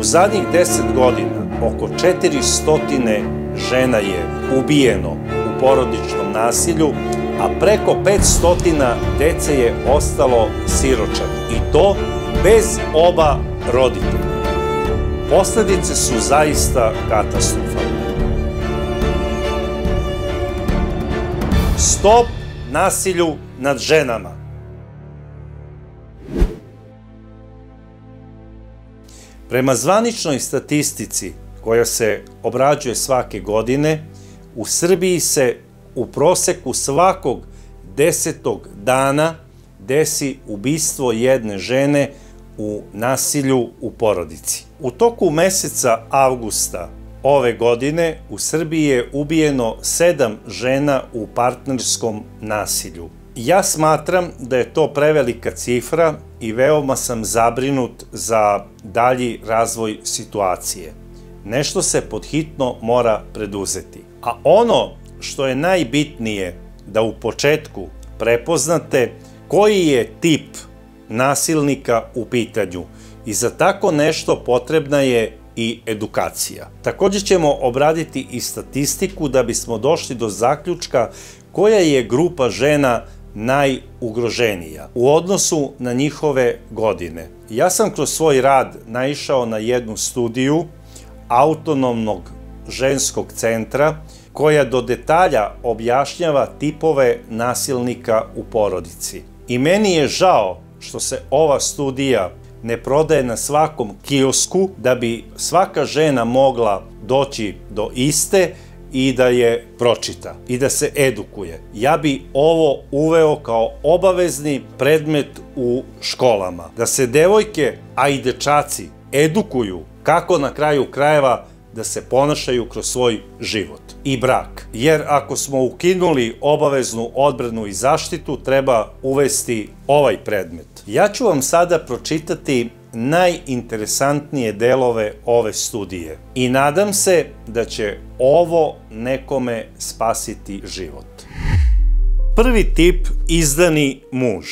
U zadnjih 10 godina oko 400 žena je ubijeno u porodičnom nasilju, a preko 500 dece je ostalo siročad, i to bez oba roditelja. Posledice su zaista katastrofalne. Stop nasilju nad ženama. Prema zvaničnoj statistici koja se obrađuje svake godine, u Srbiji se u proseku svakog 10. dana desi ubistvo jedne žene u nasilju u porodici. U toku meseca avgusta ove godine u Srbiji je ubijeno 7 žena u partnerskom nasilju. Ja smatram da je to prevelika cifra i veoma sam zabrinut za dalji razvoj situacije. Nešto se podhitno mora preduzeti. A ono što je najbitnije da u početku prepoznate koji je tip nasilnika u pitanju i za tako nešto potrebna je i edukacija. Također ćemo obraditi i statistiku da bismo došli do zaključka koja je grupa žena najugroženija u odnosu na njihove godine. Ja sam kroz svoj rad naišao na jednu studiju Autonomnog ženskog centra koja do detalja objašnjava tipove nasilnika u porodici. I meni je žao što se ova studija ne prodaje na svakom kiosku da bi svaka žena mogla doći do iste i da je pročita i da se edukuje. Ja bi ovo uveo kao obavezni predmet u školama. Da se devojke, a i dečaci edukuju kako na kraju krajeva da se ponašaju kroz svoj život i brak. Jer ako smo ukinuli obaveznu odbranu i zaštitu, treba uvesti ovaj predmet. Ja ću vam sada pročitati najinteresantnije delove ove studije i nadam se da će ovo nekome spasiti život. Prvi tip, izdani muž,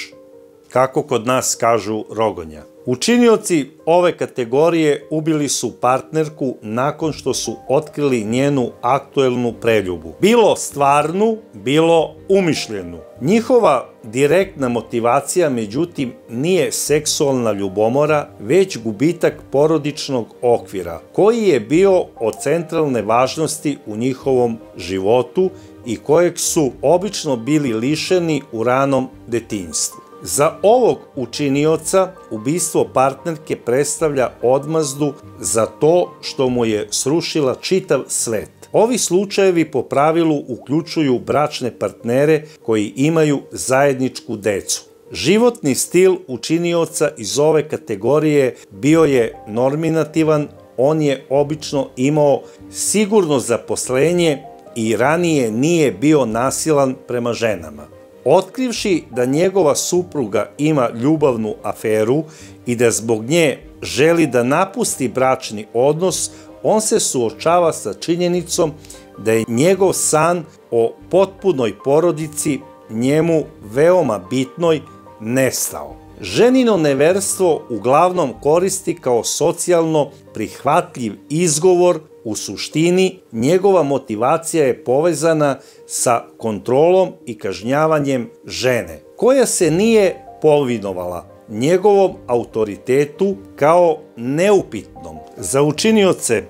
kako kod nas kažu rogonja. Učinioci ove kategorije ubili su partnerku nakon što su otkrili njenu aktuelnu preljubu. Bilo stvarnu, bilo umišljenu. Njihova direktna motivacija, međutim, nije seksualna ljubomora, već gubitak porodičnog okvira, koji je bio od centralne važnosti u njihovom životu i kojeg su obično bili lišeni u ranom detinjstvu. Za ovog učinioca ubistvo partnerke predstavlja odmazdu za to što mu je srušila čitav svet. Ovi slučajevi po pravilu uključuju bračne partnere koji imaju zajedničku decu. Životni stil učinioca iz ove kategorije bio je norminativan, on je obično imao sigurno zaposlenje i ranije nije bio nasilan prema ženama. Otkrivši da njegova supruga ima ljubavnu aferu i da zbog nje želi da napusti bračni odnos, on se suočava sa činjenicom da je njegov san o potpunoj porodici njemu veoma bitnoj nestao. Ženino neverstvo uglavnom koristi kao socijalno prihvatljiv izgovor. U suštini, njegova motivacija je povezana sa kontrolom i kažnjavanjem žene, koja se nije povinovala njegovom autoritetu kao neupitnom. Za učinioce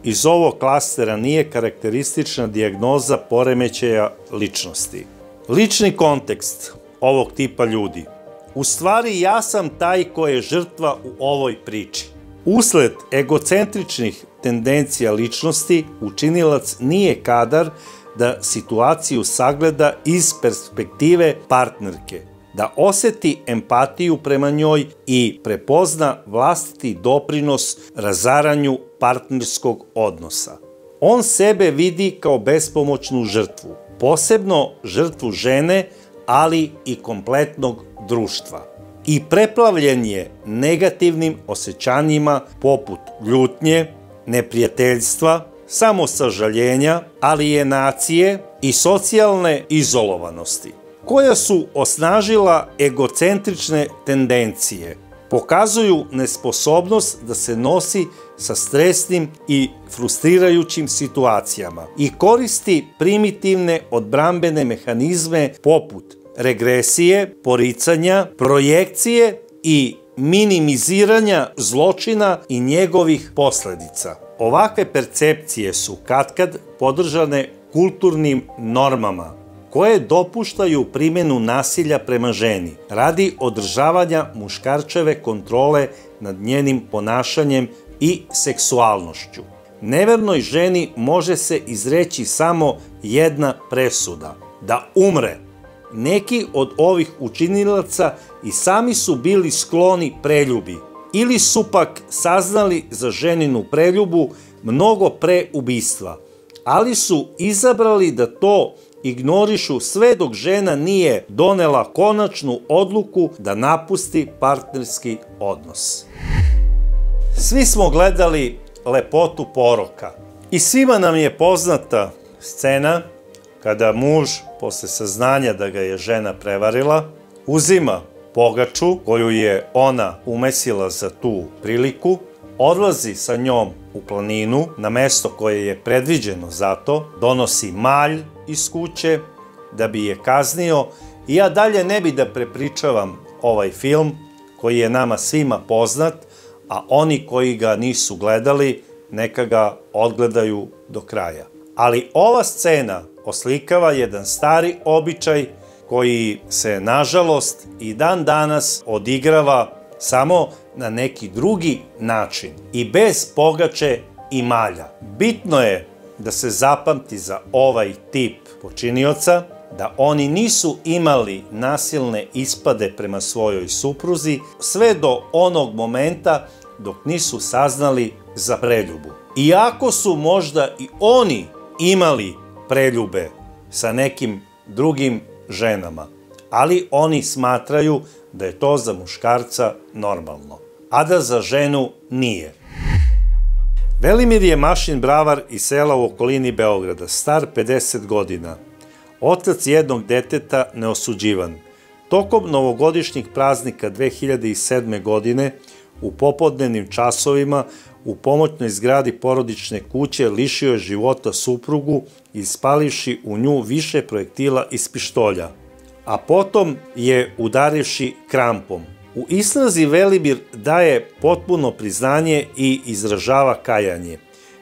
iz ovog klastera nije karakteristična dijagnoza poremećaja ličnosti. Lični kontekst ovog tipa ljudi. U stvari, ja sam taj ko je žrtva u ovoj priči. Usled egocentričnih tendencija ličnosti, učinilac nije kadar da situaciju sagleda iz perspektive partnerke, da oseti empatiju prema njoj i prepozna vlastiti doprinos razaranju partnerskog odnosa. On sebe vidi kao bespomoćnu žrtvu, posebno žrtvu žene, ali i kompletnog društva. I preplavljen je negativnim osjećanjima poput ljutnje, neprijateljstva, samosažaljenja, alijenacije i socijalne izolovanosti, koja su osnažila egocentrične tendencije. Pokazuju nesposobnost da se nosi sa stresnim i frustrirajućim situacijama i koristi primitivne odbrambene mehanizme poput regresije, poricanja, projekcije i minimiziranja zločina i njegovih posledica. Ovakve percepcije su katkad podržane kulturnim normama koje dopuštaju primjenu nasilja prema ženi radi održavanja muškarčeve kontrole nad njenim ponašanjem i seksualnošću. Nevernoj ženi može se izreći samo jedna presuda, da umre. Neki od ovih učinilaca i sami su bili skloni preljubi ili su pak saznali za ženinu preljubu mnogo pre ubistva, ali su izabrali da to ignorišu sve dok žena nije donela konačnu odluku da napusti partnerski odnos. Svi smo gledali Lepotu poroka i svima nam je poznata scena kada muž, posle saznanja da ga je žena prevarila, uzima pogaču koju je ona umesila za tu priliku, odlazi sa njom u planinu na mesto koje je predviđeno za to, donosi malj iz kuće da bi je kaznio i ja dalje ne bi da prepričavam ovaj film koji je nama svima poznat, a oni koji ga nisu gledali neka ga odgledaju do kraja. Ali ova scena oslikava jedan stari običaj koji se, nažalost, i dan danas odigrava samo na neki drugi način i bez pogače i malja. Bitno je da se zapamti za ovaj tip počinioca da oni nisu imali nasilne ispade prema svojoj supruzi sve do onog momenta dok nisu saznali za preljubu. Iako su možda i oni imali preljube sa nekim drugim ženama, ali oni smatraju da je to za muškarca normalno, a da za ženu nije. Velimir je mašin bravar iz sela u okolini Beograda, star 50 godina. Otac jednog deteta, neosuđivan. Tokom novogodišnjih praznika 2007. godine, u popodnevnim časovima, u pomoćnoj zgradi porodične kuće lišio je života suprugu ispalivši u nju više projektila iz pištolja, a potom je udarivši krampom. U istrazi Velimir daje potpuno priznanje i izražava kajanje.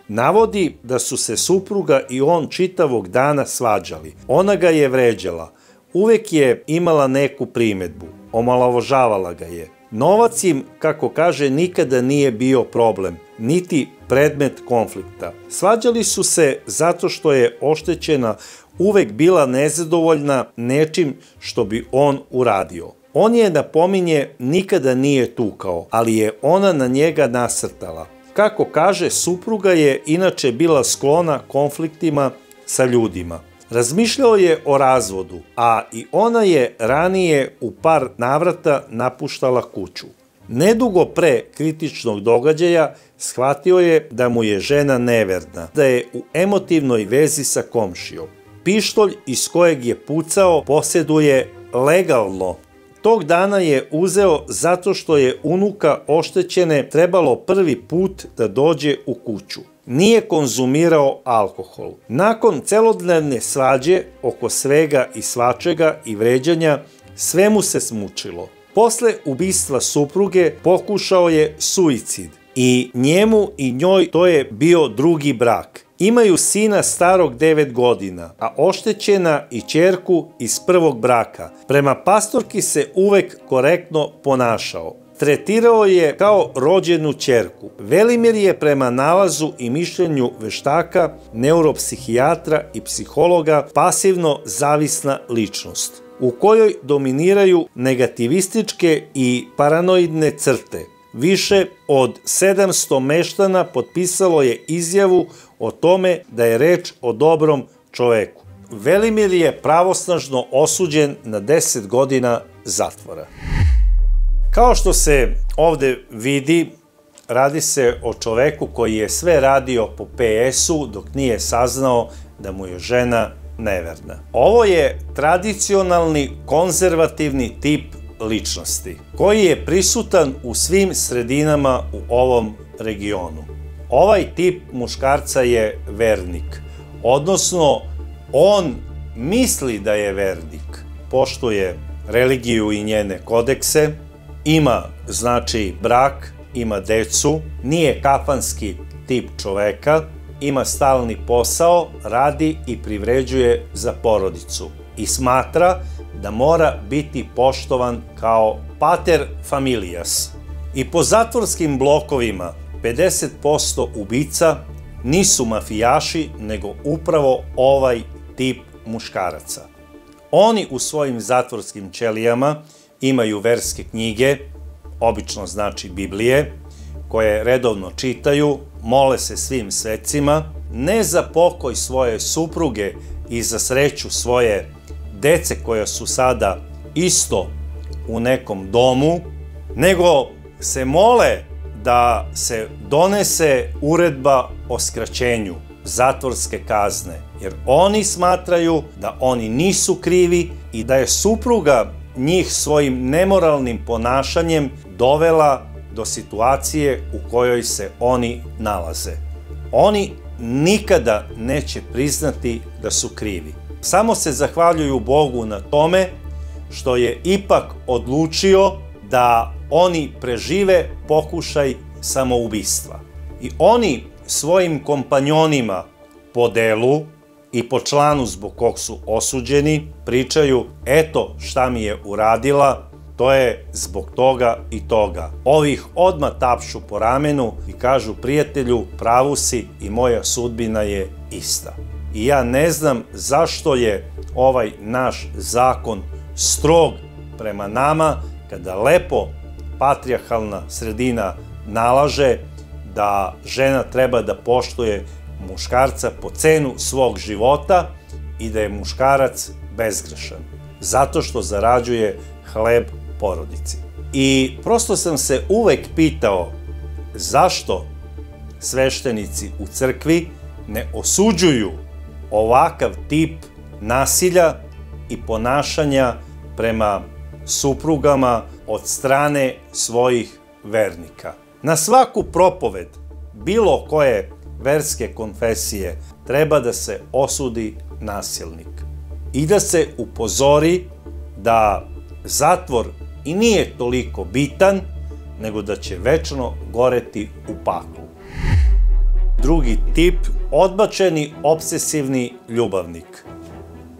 Navodi da su se supruga i on čitavog dana svađali. Ona ga je vređala. Uvek je imala neku primedbu. Omalovažavala ga je. Novac im, kako kaže, nikada nije bio problem, niti predmet konflikta. Svađali su se zato što je oštećena uvek bila nezadovoljna nečim što bi on uradio. On je, napominje, nikada nije tukao, ali je ona na njega nasrtala. Kako kaže, supruga je inače bila sklona konfliktima sa ljudima. Razmišljao je o razvodu, a i ona je ranije u par navrata napuštala kuću. Nedugo pre kritičnog događaja shvatio je da mu je žena neverna, da je u emotivnoj vezi sa komšijom. Pištolj iz kojeg je pucao posjeduje legalno. Tog dana je uzeo zato što je unuka oštećene trebalo prvi put da dođe u kuću. Nije konzumirao alkohol. Nakon celodnevne svađe oko svega i svačega i vređanja, sve mu se smučilo. Posle ubistva supruge pokušao je suicid i njemu i njoj to je bio drugi brak. Imaju sina starog 9 godina, a oštećena i ćerku iz prvog braka. Prema pastorki se uvek korektno ponašao. Tretirao je kao rođenu ćerku. Velimir je prema nalazu i mišljenju veštaka, neuropsihijatra i psihologa pasivno zavisna ličnost, u kojoj dominiraju negativističke i paranoidne crte. Više od 700 meštana potpisalo je izjavu o tome da je reč o dobrom čoveku. Velimir je pravosnažno osuđen na 10 godina zatvora. Kao što se ovde vidi, radi se o čoveku koji je sve radio po PS-u dok nije saznao da mu je žena neverna. Ovo je tradicionalni, konzervativni tip ličnosti, koji je prisutan u svim sredinama u ovom regionu. Ovaj tip muškarca je vernik, odnosno on misli da je vernik, poštuje religiju i njene kodekse, ima, znači, brak, ima decu, nije kafanski tip čoveka, ima stalni posao, radi i privređuje za porodicu i smatra da mora biti poštovan kao pater familias. I po zatvorskim blokovima 50% ubica nisu mafijaši, nego upravo ovaj tip muškaraca. Oni u svojim zatvorskim ćelijama imaju verske knjige, obično znači Biblije, koje redovno čitaju, mole se svim svecima, ne za pokoj svoje supruge i za sreću svoje dece koja su sada isto u nekom domu, nego se mole da se donese uredba o skraćenju zatvorske kazne, jer oni smatraju da oni nisu krivi i da je supruga njih svojim nemoralnim ponašanjem dovela do situacije u kojoj se oni nalaze. Oni nikada neće priznati da su krivi. Samo se zahvaljuju Bogu na tome što je ipak odlučio da oni prežive pokušaj samoubistva. I oni svojim kompanjonima po delu i po članu zbog kog su osuđeni pričaju: eto šta mi je uradila, to je zbog toga i toga. Ovih odmah tapšu po ramenu i kažu: prijatelju, pravu si i moja sudbina je ista. I ja ne znam zašto je ovaj naš zakon strog prema nama, kada lepo patrijarhalna sredina nalaže da žena treba da poštuje muškarca po cenu svog života i da je muškarac bezgrešan, zato što zarađuje hleb porodici. I prosto sam se uvek pitao zašto sveštenici u crkvi ne osuđuju ovakav tip nasilja i ponašanja prema suprugama od strane svojih vernika. Na svaku propoved bilo koje verske konfesije treba da se osudi nasilnik i da se upozori da zatvor i nije toliko bitan, nego da će večno goreti u paklu. Drugi tip, odbačeni obsesivni ljubavnik.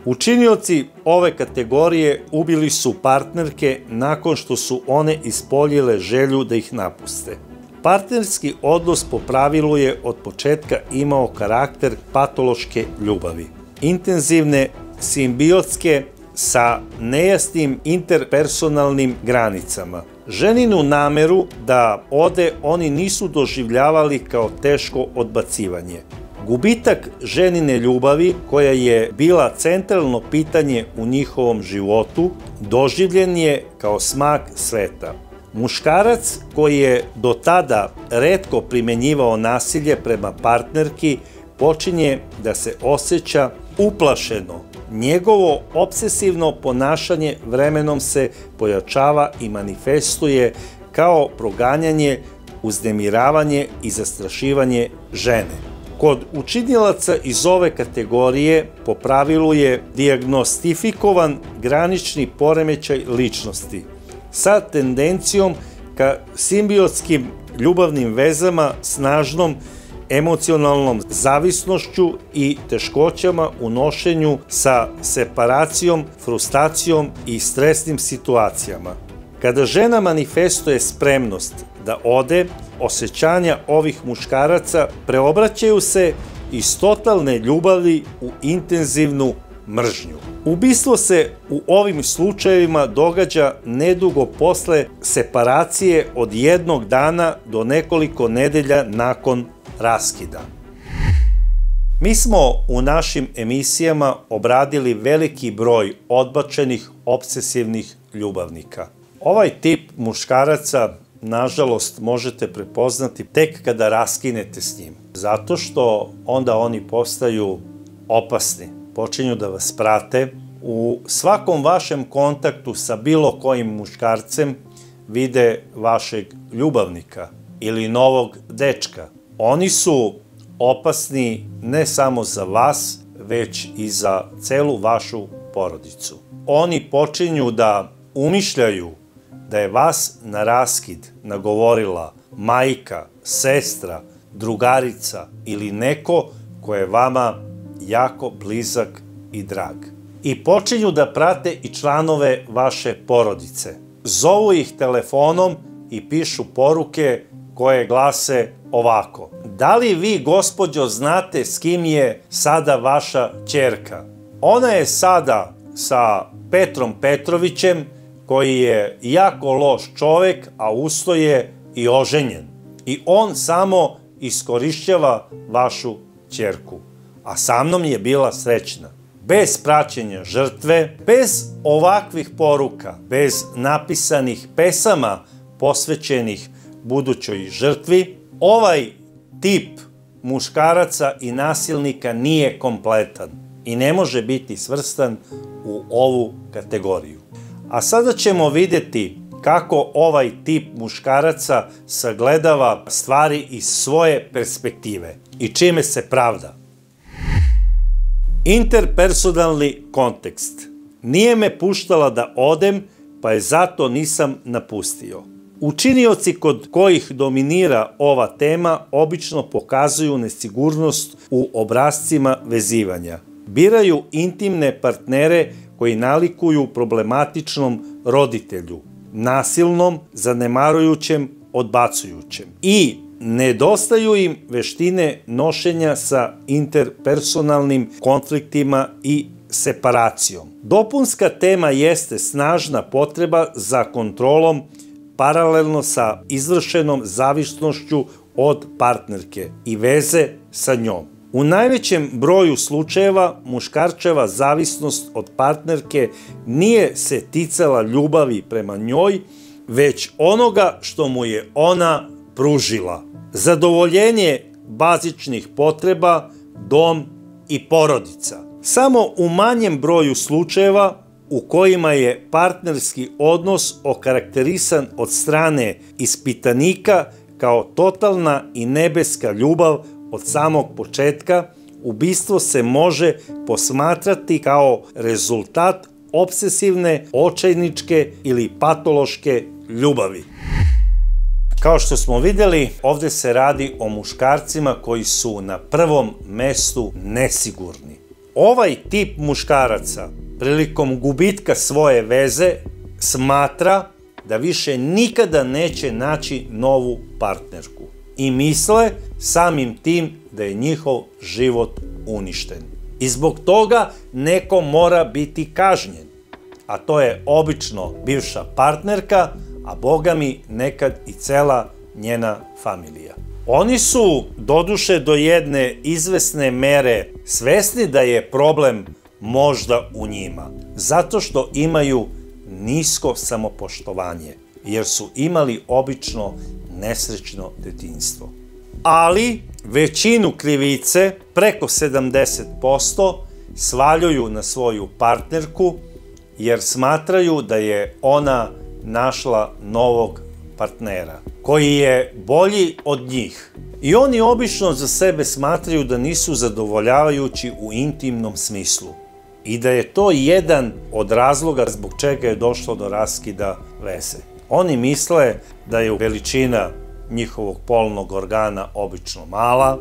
Učinioci ove kategorije ubili su partnerke nakon što su one ispoljile želju da ih napuste. Partnerski odnos po pravilu je od početka imao karakter patološke ljubavi, intenzivne, simbiotske, sa nejasnim interpersonalnim granicama. Ženinu nameru da ode oni nisu doživljavali kao teško odbacivanje. Gubitak ženine ljubavi, koja je bila centralno pitanje u njihovom životu, doživljen je kao smak sveta. Muškarac koji je do tada retko primenjivao nasilje prema partnerki počinje da se osjeća uplašeno. Njegovo obsesivno ponašanje vremenom se pojačava i manifestuje kao proganjanje, uznemiravanje i zastrašivanje žene. Kod učinilaca iz ove kategorije po pravilu je dijagnostifikovan granični poremećaj ličnosti sa tendencijom ka simbiotskim ljubavnim vezama, snažnom emocionalnom zavisnošću i teškoćama u nošenju sa separacijom, frustracijom i stresnim situacijama. Kada žena manifestuje spremnost da ode, osjećanja ovih muškaraca preobraćaju se iz totalne ljubavi u intenzivnu mržnju. Ubistvo se u ovim slučajevima događa nedugo posle separacije od jednog dana do nekoliko nedelja nakon raskida. Mi smo u našim emisijama obradili veliki broj odbačenih obsesivnih ljubavnika. Ovaj tip muškaraca, nažalost, možete prepoznati tek kada raskinete s njim, zato što onda oni postaju opasni, počinju da vas prate, u svakom vašem kontaktu sa bilo kojim muškarcem vide vašeg ljubavnika ili novog dečka. Oni su opasni ne samo za vas, već i za celu vašu porodicu. Oni počinju da umišljaju da je vas na raskid nagovorila majka, sestra, drugarica ili neko ko je vama jako blizak i drag. I počinju da prate i članove vaše porodice. Zovu ih telefonom i pišu poruke koje glase ovako: da li vi, gospođo, znate s kim je sada vaša ćerka? Ona je sada sa Petrom Petrovićem, koji je jako loš čovek, a usto je i oženjen. I on samo iskorišćava vašu ćerku. A sa mnom je bila srećna. Bez praćenja žrtve, bez ovakvih poruka, bez napisanih pesama posvećenih budućoj žrtvi, ovaj tip muškaraca i nasilnika nije kompletan i ne može biti svrstan u ovu kategoriju. A sada ćemo vidjeti kako ovaj tip muškaraca sagledava stvari iz svoje perspektive i čime se pravda. Interpersonalni kontekst. Nije me puštala da odem, pa je zato nisam napustio. Učinioci kod kojih dominira ova tema obično pokazuju nesigurnost u obrascima vezivanja. Biraju intimne partnere koji nalikuju problematičnom roditelju, nasilnom, zanemarujućem, odbacujućem. I nedostaju im veštine nošenja sa interpersonalnim konfliktima i separacijom. Dopunska tema jeste snažna potreba za kontrolom paralelno sa izvršenom zavisnošću od partnerke i veze sa njom. U najvećem broju slučajeva muškarčeva zavisnost od partnerke nije se ticala ljubavi prema njoj, već onoga što mu je ona pružila. Zadovoljenje bazičnih potreba, dom i porodica. Samo u manjem broju slučajeva u kojima je partnerski odnos okarakterisan od strane ispitanika kao totalna i nebeska ljubav od samog početka, ubistvo se može posmatrati kao rezultat obsesivne, očajničke ili patološke ljubavi. Kao što smo vidjeli, ovde se radi o muškarcima koji su na prvom mestu nesigurni. Ovaj tip muškaraca prilikom gubitka svoje veze smatra da više nikada neće naći novu partnerku i misle samim tim da je njihov život uništen. I zbog toga neko mora biti kažnjen, a to je obično bivša partnerka, a bogami nekad i cela njena familija. Oni su, doduše do jedne izvesne mere, svesni da je problem možda u njima, zato što imaju nisko samopoštovanje, jer su imali obično nesrećno detinjstvo. Ali većinu krivice, preko 70%, svaljuju na svoju partnerku, jer smatraju da je ona našla novog partnera, koji je bolji od njih. I oni obično za sebe smatraju da nisu zadovoljavajući u intimnom smislu i da je to jedan od razloga zbog čega je došlo do raskida veze. Oni misle da je veličina njihovog polnog organa obično mala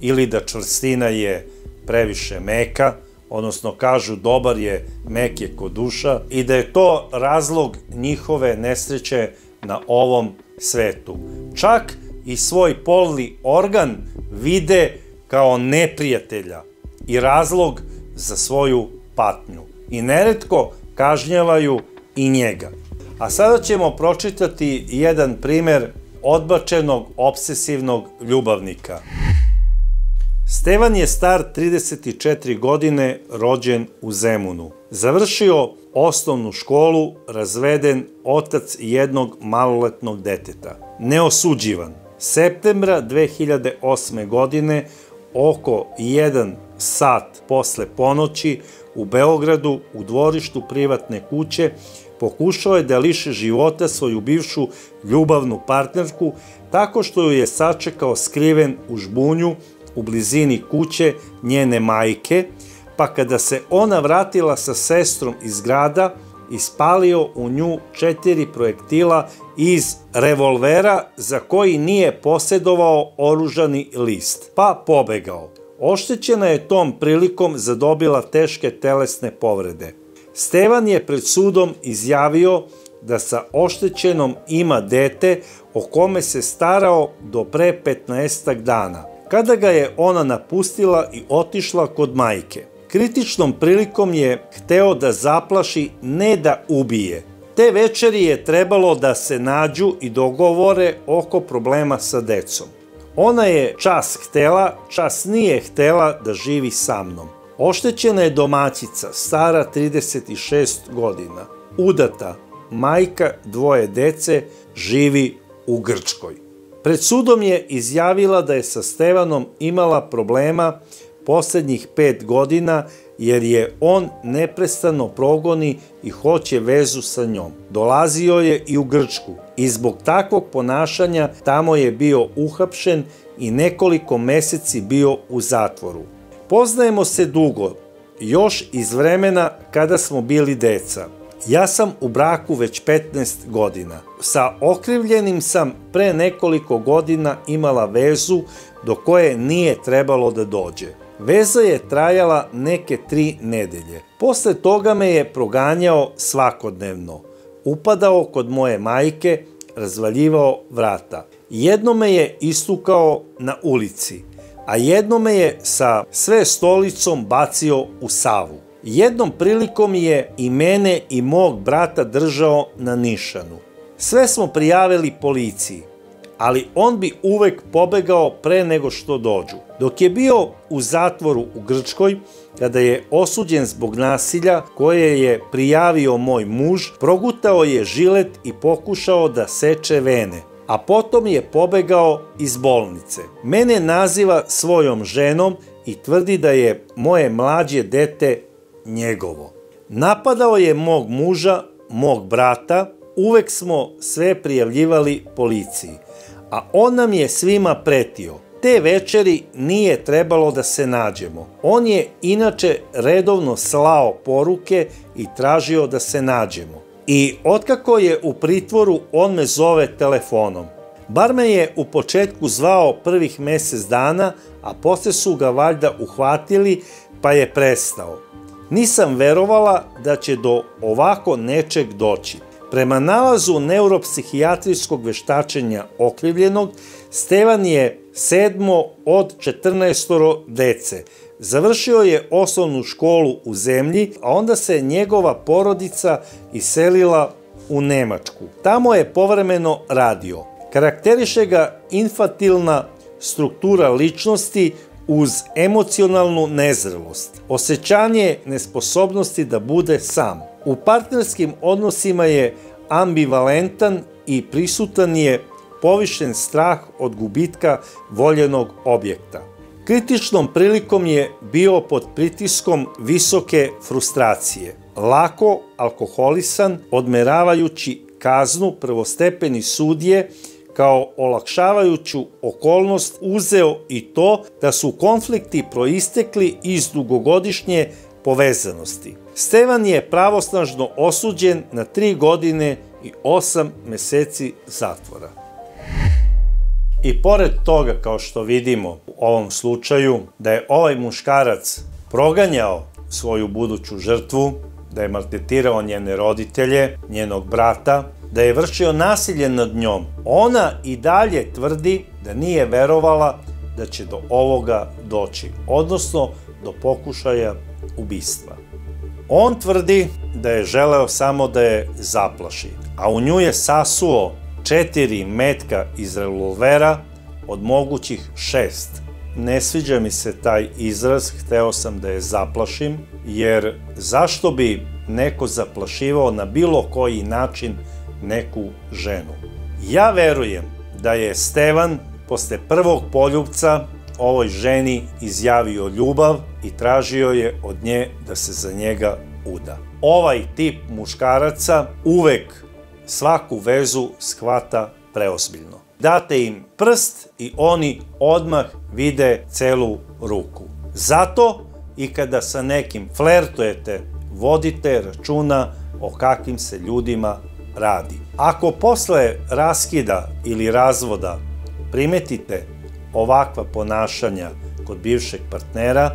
ili da čvrstina je previše meka, odnosno kažu dobar je, mek je ko duša, i da je to razlog njihove nesreće na ovom svetu. Čak i svoj polni organ vide kao neprijatelja i razlog za svoju patnju. I neretko kažnjavaju i njega. A sada ćemo pročitati jedan primer odbačenog obsesivnog ljubavnika. Stevan je star 34 godine, rođen u Zemunu. Završio osnovnu školu, razveden, otac jednog maloletnog deteta. Neosuđivan. Septembra 2008. godine, oko 1 sat posle ponoći, u Beogradu u dvorištu privatne kuće pokušao je da liši života svoju bivšu ljubavnu partnerku tako što ju je sačekao skriven u žbunju u blizini kuće njene majke, pa kada se ona vratila sa sestrom iz grada, ispalio u nju 4 projektila iz revolvera za koji nije posjedovao oružani list, pa pobegao. Oštećena je tom prilikom zadobila teške telesne povrede. Stevan je pred sudom izjavio da sa oštećenom ima dete o kome se starao do pre 15 dana, kada ga je ona napustila i otišla kod majke. Kritičnom prilikom je hteo da zaplaši, ne da ubije. Te večeri je trebalo da se nađu i dogovore oko problema sa decom. Ona je čas htela, čas nije htela da živi sa mnom. Oštećena je domaćica, stara 36 godina, udata, majka 2 dece, živi u Grčkoj. Pred sudom je izjavila da je sa Stevanom imala problema poslednjih 5 godina jer je on neprestano progoni i hoće vezu sa njom. Dolazio je i u Grčku i zbog takvog ponašanja tamo je bio uhapšen i nekoliko meseci bio u zatvoru. Poznajemo se dugo, još iz vremena kada smo bili deca. Ja sam u braku već 15 godina. Sa okrivljenim sam pre nekoliko godina imala vezu do koje nije trebalo da dođe. Veza je trajala neke 3 nedelje. Posle toga me je proganjao svakodnevno. Upadao kod moje majke, razvaljivao vrata. Jedno me je istukao na ulici, a jedno me je sa sve stolicom bacio u Savu. Jednom prilikom je i mene i mog brata držao na nišanu. Sve smo prijavili policiji, ali on bi uvek pobegao pre nego što dođu. Dok je bio u zatvoru u Grčkoj, kada je osuđen zbog nasilja koje je prijavio moj muž, progutao je žilet i pokušao da seče vene, a potom je pobegao iz bolnice. Mene naziva svojom ženom i tvrdi da je moje mlađe dete njegovo. Napadao je mog muža, mog brata, uvek smo sve prijavljivali policiji, a on nam je svima pretio. Te večeri nije trebalo da se nađemo. On je inače redovno slao poruke i tražio da se nađemo. I otkako je u pritvoru, on me zove telefonom. Bar me je u početku zvao prvih mesec dana, a posle su ga valjda uhvatili, pa je prestao. Nisam verovala da će do ovako nečeg doći. Prema nalazu neuropsihijatrijskog veštačenja okrivljenog, Stevan je 7. od 14 dece. Završio je osnovnu školu u zemlji, a onda se njegova porodica iselila u Nemačku. Tamo je povremeno radio. Karakteriše ga infantilna struktura ličnosti uz emocionalnu nezrelost, osjećanje nesposobnosti da bude sam. U partnerskim odnosima je ambivalentan i prisutan je povišen strah od gubitka voljenog objekta. Kritičnom prilikom je bio pod pritiskom visoke frustracije. Lako alkoholisan, odmeravajući kaznu, prvostepeni sudije kao olakšavajuću okolnost uzeo i to da su konflikti proistekli iz dugogodišnje povezanosti. Stevan je pravosnažno osuđen na 3 godine i 8 meseci zatvora. I pored toga, kao što vidimo u ovom slučaju, da je ovaj muškarac proganjao svoju buduću žrtvu, da je maltretirao njene roditelje, njenog brata, da je vršio nasilje nad njom, ona i dalje tvrdi da nije verovala da će do ovoga doći, odnosno do pokušaja ubistva. On tvrdi da je želeo samo da je zaplaši, a u nju je sasuo 4 metka iz revolvera od mogućih 6. Ne sviđa mi se taj izraz, hteo sam da je zaplašim, jer zašto bi neko zaplašivao na bilo koji način neku ženu? Ja verujem da je Stevan posle prvog poljupca ovoj ženi izjavio ljubav i tražio je od nje da se za njega uda. Ovaj tip muškaraca uvek svaku vezu shvata preozbiljno. Date im prst i oni odmah vide celu ruku. Zato i kada sa nekim flertujete, vodite računa o kakvim se ljudima radi. Ako posle raskida ili razvoda primetite ovakva ponašanja kod bivšeg partnera,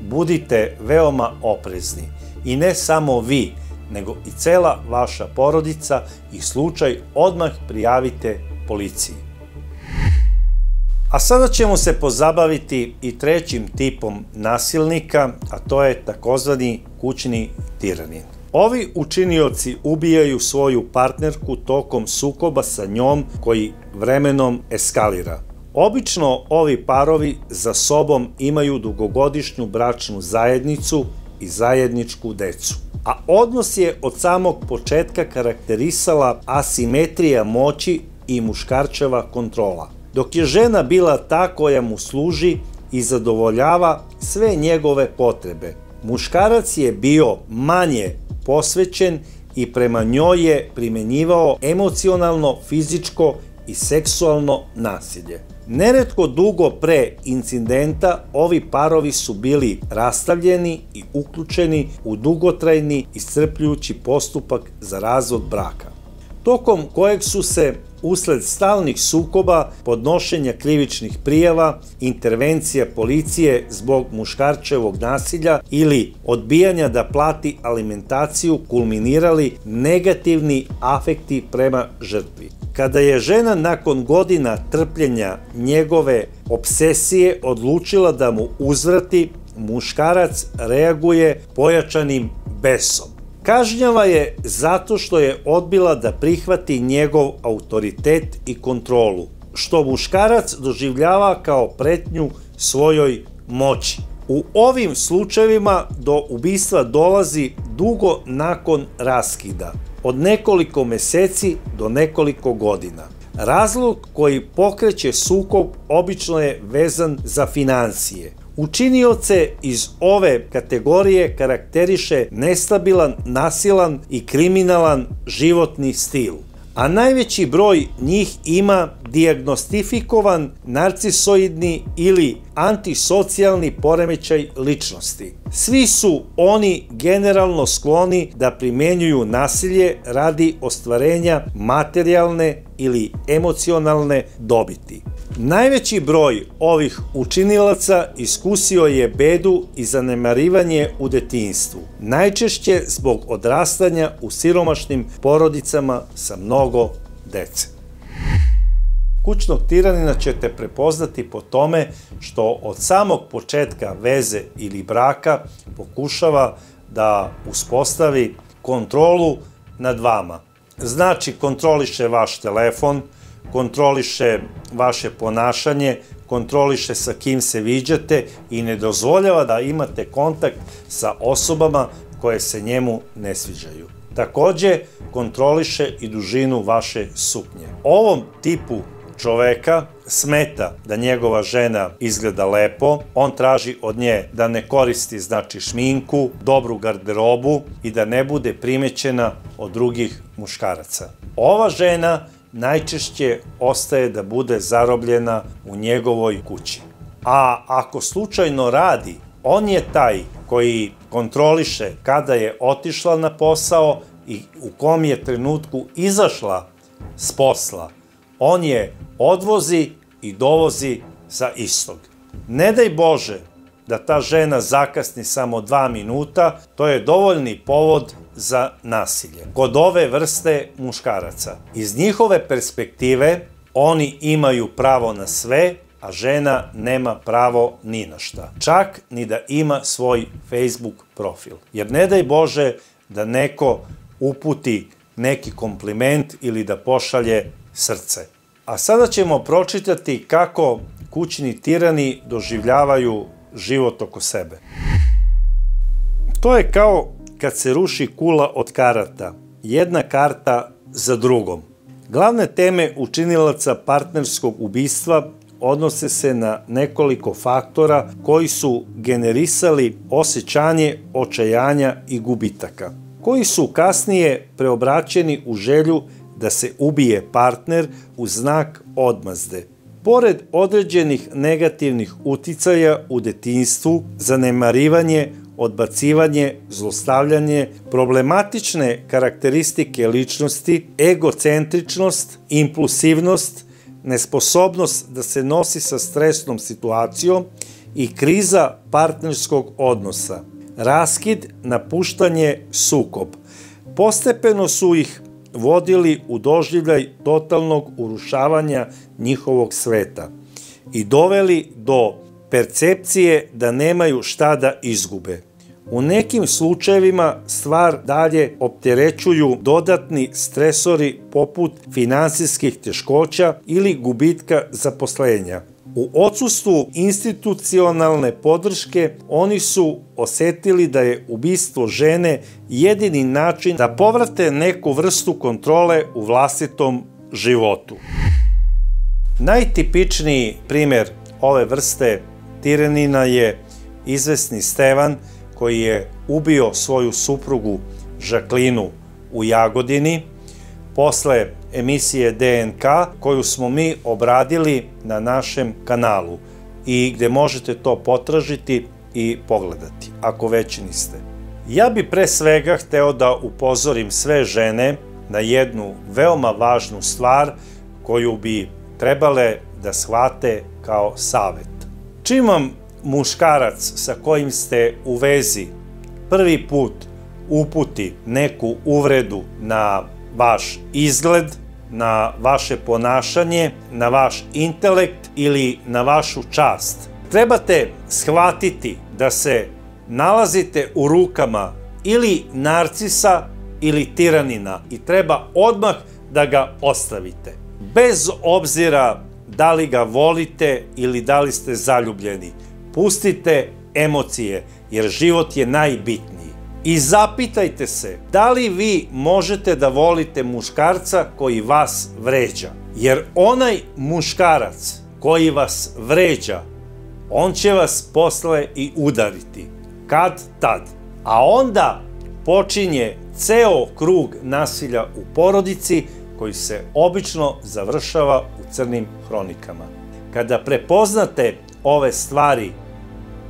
budite veoma oprezni. I ne samo vi, nego i cela vaša porodica i slučaj odmah prijavite policiji. A sada ćemo se pozabaviti i trećim tipom nasilnika, a to je takozvani kućni tiranin. Ovi učinioci ubijaju svoju partnerku tokom sukoba sa njom koji vremenom eskalira. Obično ovi parovi za sobom imaju dugogodišnju bračnu zajednicu i zajedničku decu. A odnos je od samog početka karakterisala asimetrija moći i muškarčeva kontrola. Dok je žena bila ta koja mu služi i zadovoljava sve njegove potrebe, muškarac je bio manje posvećen i prema njoj je primenjivao emocionalno, fizičko i seksualno nasilje. Neretko dugo pre incidenta ovi parovi su bili rastavljeni i uključeni u dugotrajni iscrpljujući postupak za razvod braka, tokom kojeg su se usled stalnih sukoba, podnošenja krivičnih prijava, intervencija policije zbog muškarčevog nasilja ili odbijanja da plati alimentaciju kulminirali negativni afekti prema žrtvi. Kada je žena nakon godina trpljenja njegove obsesije odlučila da mu uzvrati, muškarac reaguje pojačanim besom. Kažnjava je zato što je odbila da prihvati njegov autoritet i kontrolu, što muškarac doživljava kao pretnju svojoj moći. U ovim slučajevima do ubistva dolazi dugo nakon raskida, od nekoliko meseci do nekoliko godina. Razlog koji pokreće sukob obično je vezan za finansije. Učinioce iz ove kategorije karakteriše nestabilan, nasilan i kriminalan životni stil, a najveći broj njih ima dijagnostifikovan narcisoidni ili antisocijalni poremećaj ličnosti. Svi su oni generalno skloni da primenjuju nasilje radi ostvarenja materijalne ili emocionalne dobiti. Najveći broj ovih učinilaca iskusio je bedu i zanemarivanje u detinjstvu, najčešće zbog odrastanja u siromašnim porodicama sa mnogo dece. Kućnog tiranina ćete prepoznati po tome što od samog početka veze ili braka pokušava da uspostavi kontrolu nad vama. Znači, kontroliše vaš telefon, kontroliše vaše ponašanje, kontroliše sa kim se viđate i ne dozvoljava da imate kontakt sa osobama koje se njemu ne sviđaju. Takođe, kontroliše i dužinu vaše suknje. Ovom tipu čoveka smeta da njegova žena izgleda lepo, on traži od nje da ne koristi šminku, dobru garderobu i da ne bude primećena od drugih muškaraca. Ova žena najčešće ostaje da bude zarobljena u njegovoj kući. A ako slučajno radi, on je taj koji kontroliše kada je otišla na posao i u kom je trenutku izašla s posla. On je odvozi i dovozi sa istog. Ne daj Bože da ta žena zakasni samo 2 minuta, to je dovoljni povod za nasilje. Kod ove vrste muškaraca, iz njihove perspektive, oni imaju pravo na sve, a žena nema pravo ni na šta. Čak ni da ima svoj Facebook profil. Jer ne daj Bože da neko uputi neki kompliment ili da pošalje srce. A sada ćemo pročitati kako kućni tirani doživljavaju život oko sebe. To je kao kad se ruši kula od karata, jedna karta za drugom. Glavne teme učinilaca partnerskog ubistva odnose se na nekoliko faktora koji su generisali osjećanje očajanja i gubitaka, koji su kasnije preobraćeni u želju da se ubije partner u znak odmazde. Pored određenih negativnih uticaja u detinjstvu, zanemarivanje, odbacivanje, zlostavljanje, problematične karakteristike ličnosti, egocentričnost, impulsivnost, nesposobnost da se nosi sa stresnom situacijom i kriza partnerskog odnosa, raskid, napuštanje, sukob. Postepeno su ih vodili u doživljaj totalnog urušavanja njihovog sveta i doveli do percepcije da nemaju šta da izgube. U nekim slučajevima stvar dalje opterećuju dodatni stresori poput finansijskih teškoća ili gubitka zaposlenja. U odsustvu institucionalne podrške oni su osetili da je ubistvo žene jedini način da povrate neku vrstu kontrole u vlastitom životu. Najtipičniji primer ove vrste tiranina je izvesni Stevan, koji je ubio svoju suprugu Žaklinu u Jagodini posle emisije DNK koju smo mi obradili na našem kanalu i gde možete to potražiti i pogledati, ako već niste. Ja bi pre svega hteo da upozorim sve žene na jednu veoma važnu stvar koju bi trebale da shvate kao savet. Čim vam muškarac sa kojim ste u vezi prvi put uputi neku uvredu na vaš izgled, na vaše ponašanje, na vaš intelekt ili na vašu čast, trebate shvatiti da se nalazite u rukama ili narcisa ili tiranina i treba odmah da ga ostavite. Bez obzira da li ga volite ili da li ste zaljubljeni, pustite emocije, jer život je najbitniji. I zapitajte se, da li vi možete da volite muškarca koji vas vređa? Jer onaj muškarac koji vas vređa, on će vas posle i udariti. Kad tad. A onda počinje ceo krug nasilja u porodici koji se obično završava u crnim hronikama. Kada prepoznate ove stvari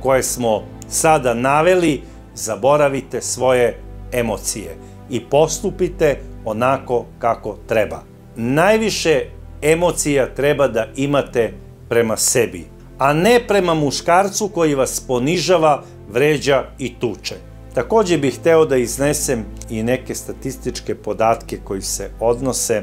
koje smo sada naveli, zaboravite svoje emocije i postupite onako kako treba. Najviše emocija treba da imate prema sebi, a ne prema muškarcu koji vas ponižava, vređa i tuče. Takođe bih hteo da iznesem i neke statističke podatke koji se odnose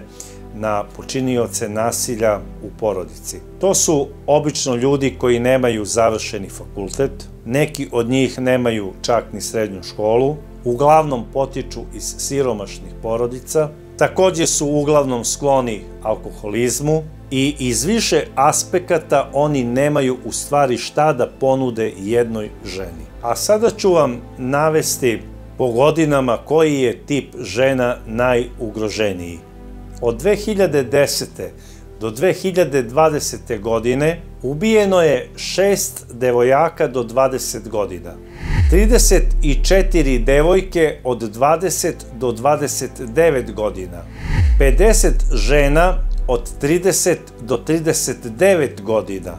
na počinioce nasilja u porodici. To su obično ljudi koji nemaju završeni fakultet, neki od njih nemaju čak ni srednju školu, uglavnom potiču iz siromašnih porodica, takođe su uglavnom skloni alkoholizmu i iz više aspekata oni nemaju u stvari šta da ponude jednoj ženi. A sada ću vam navesti po godinama koji je tip žena najugroženiji. Od 2010. do 2020. godine ubijeno je 6 devojaka do 20 godina, 34 devojke od 20 do 29 godina, 50 žena od 30 do 39 godina,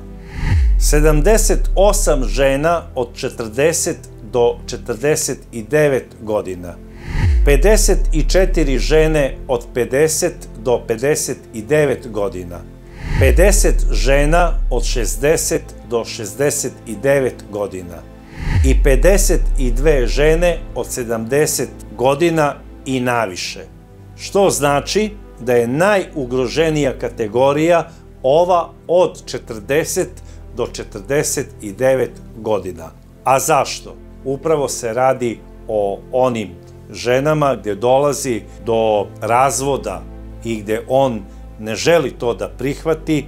78 žena od 40 do 49 godina, 54 žene od 50 do 59 godina, 50 žena od 60 do 69 godina i 52 žene od 70 godina i naviše. Što znači da je najugroženija kategorija ova od 40 do 49 godina. A zašto? Upravo se radi o onim ženama gde dolazi do razvoda i gde on ne želi to da prihvati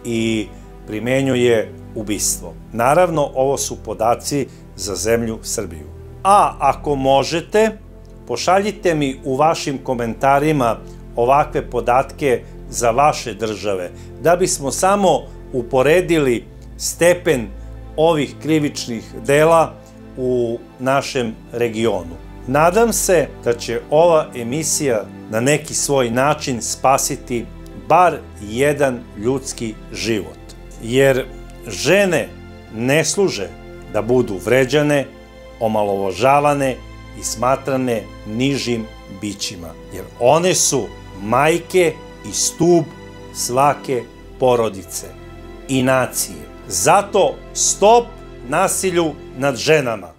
i primenjuje ubistvo. Naravno, ovo su podaci za zemlju Srbiju. A ako možete, pošaljite mi u vašim komentarima ovakve podatke za vaše države, da bismo samo uporedili stepen ovih krivičnih dela u našem regionu. Nadam se da će ova emisija na neki svoj način spasiti bar jedan ljudski život. Jer žene ne služe da budu vređane, omalovažavane i smatrane nižim bićima. Jer one su majke i stub svake porodice i nacije. Zato stop nasilju nad ženama.